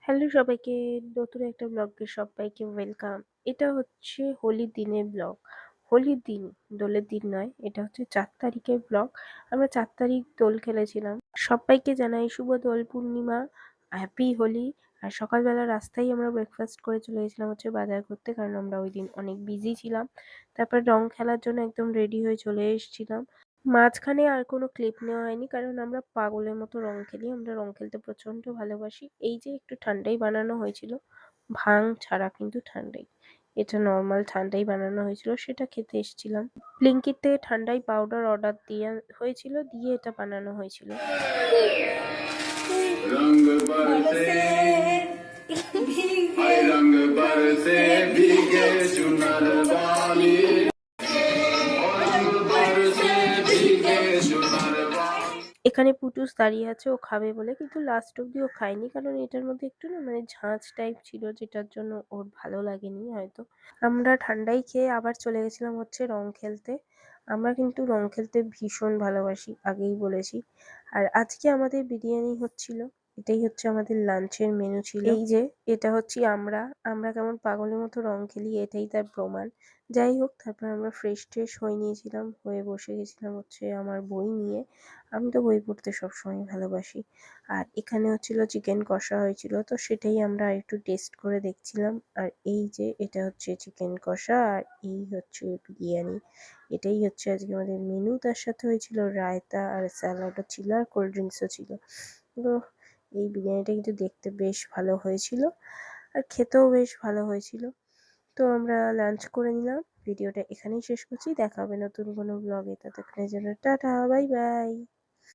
Hello সবাইকে, নতুন একটা ব্লগে সবাইকে ওয়েলকাম। এটা হচ্ছে হোলির দিনের ব্লগ। হোলির দিন, দোলের দিন নয়, এটা হচ্ছে 4 তারিখের ব্লগ। আমরা 4 তারিখ দোল খেলেছিলাম। সবাইকে জানাই শুভ দোল পূর্ণিমা, হ্যাপি হোলি। আর সকালবেলা রাস্তায় আমরা ব্রেকফাস্ট করে চলে গেছিলাম হচ্ছে বাজার করতে, কারণ আমরা ওই দিন অনেক বিজি ছিলাম। তারপর রং খেলার জন্য একদম রেডি হয়ে চলে এসেছিলাম। মাঝখানে আর কোনো ক্লিপ নেওয়া হয়নি, কারণ আমরা পাগলের মতো রং খেলি। আমরা রং খেলতে প্রচণ্ড ভালোবাসি। এই যে একটু ঠান্ডাই বানানো হয়েছিল, ভাং ছাড়া কিন্তু ঠান্ডাই। এটা নর্মাল ঠান্ডাই বানানো হয়েছিল, সেটা খেতে এসেছিলাম। ব্লিঙ্কিট থেকে ঠান্ডাই পাউডার অর্ডার দিয়ে হয়েছিল, দিয়ে এটা বানানো হয়েছিল। रंग बरसे भीगे रंग बरसे भीगे चुनर वाली रंग बरसे भीगे चुनर वाली। এখানে পুটুস দাঁড়িয়ে আছে ও খাবে বলে, কিন্তু লাস্ট অব্দি ও খায়নি, কারণ এটার মধ্যে একটু না মানে ঝাঁঝ টাইপ ছিল, যেটার জন্য ওর ভালো লাগেনি হয়তো। আমরা ঠান্ডাই খেয়ে আবার চলে গেছিলাম হচ্ছে রং খেলতে। আমরা কিন্তু রং খেলতে ভীষণ ভালোবাসি, আগেই বলেছি। আর আজকে আমাদের বিরিয়ানি হচ্ছিল, এটাই হচ্ছে আমাদের লাঞ্চের মেনু ছিল। এই যে এটা হচ্ছে আমরা আমরা কেমন পাগলের মতো রং খেলি, এটাই তার প্রমাণ। যাই হোক, তারপর আমরা ফ্রেশ হয়ে নিয়েছিলাম, হয়ে বসে গেছিলাম হচ্ছে আমার বই নিয়ে। আমি তো বই পড়তে সবসময় ভালোবাসি। আর এখানে হচ্ছিল চিকেন কষা হয়েছিল, তো সেটাই আমরা একটু টেস্ট করে দেখছিলাম। আর এই যে এটা হচ্ছে চিকেন কষা, আর এই হচ্ছে বিরিয়ানি। এটাই হচ্ছে আজকে আমাদের মেনু। তার সাথে হয়েছিল রায়তা আর স্যালাডও ছিল, আর কোল্ড ড্রিঙ্কসও ছিল। তো এই বিরিয়ানিটা কিন্তু দেখতে বেশ ভালো হয়েছিল, আর খেতেও বেশ ভালো হয়েছিল। তো আমরা লাঞ্চ করে নিলাম। ভিডিওটা এখানেই শেষ করছি। দেখা হবে নতুন কোনো ব্লগে। ততক্ষণের জন্য টাটা, বাই বাই।